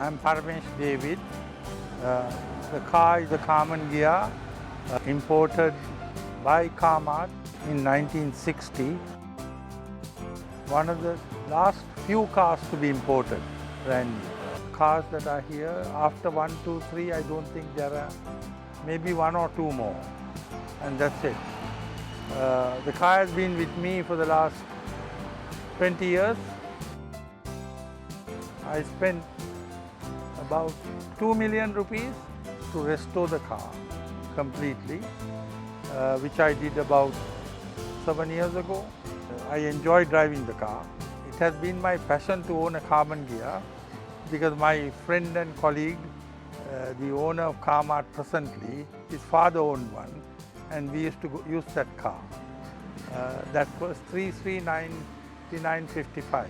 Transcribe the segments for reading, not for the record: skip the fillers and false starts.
I'm Parmesh David. The car is a Karmann Ghia, imported by Karmann in 1960. One of the last few cars to be imported, brand new. Cars that are here, after 1, 2, 3, I don't think there are maybe 1 or 2 more, and that's it. The car has been with me for the last 20 years. I spent about 2 million rupees to restore the car completely, which I did about 7 years ago. I enjoy driving the car. It has been my passion to own a Karmann Ghia because my friend and colleague, the owner of Karmann presently, his father owned one, and we used to use that car. That was 33955.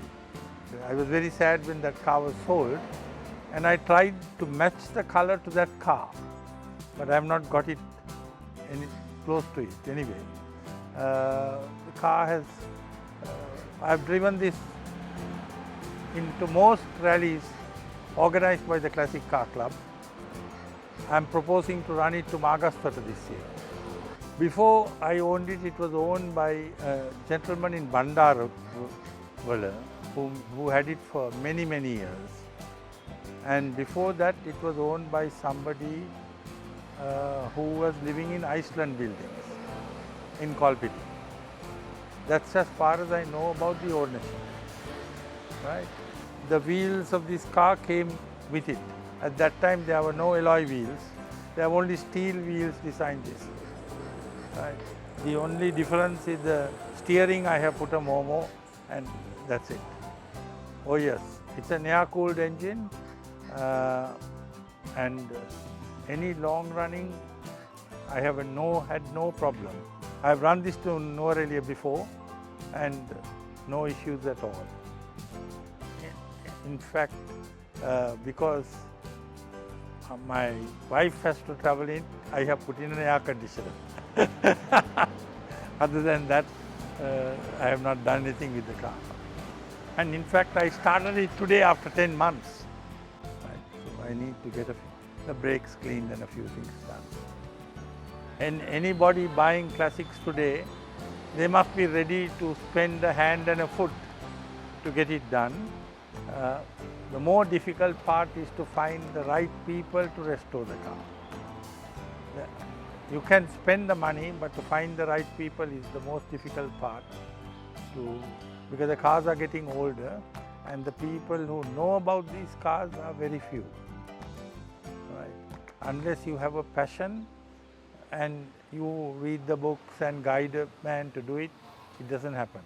I was very sad when that car was sold, and I tried to match the color to that car, but I have not got it any close to it anyway. The car has, I have driven this into most rallies organized by the Classic Car Club. I am proposing to run it to Magasthata this year. Before I owned it, it was owned by a gentleman in Bandara, who had it for many, many years. And before that, it was owned by somebody who was living in Iceland buildings in Kolpiti. That's as far as I know about the ownership. Right? The wheels of this car came with it. At that time, there were no alloy wheels. There were only steel wheels designed this. Right? The only difference is the steering. I have put a Momo, and that's it. Oh yes, it's an air-cooled engine, and any long running, I have had no problem. I have run this to Nuvarelia before, and no issues at all. In fact, because my wife has to travel in, I have put in an air conditioner. Other than that, I have not done anything with the car. And in fact, I started it today after 10 months. Right? So I need to get the brakes cleaned and a few things done. And anybody buying classics today, they must be ready to spend a hand and a foot to get it done. The more difficult part is to find the right people to restore the car. You can spend the money, but to find the right people is the most difficult part, because the cars are getting older and the people who know about these cars are very few. Right? Unless you have a passion and you read the books and guide a man to do it, it doesn't happen.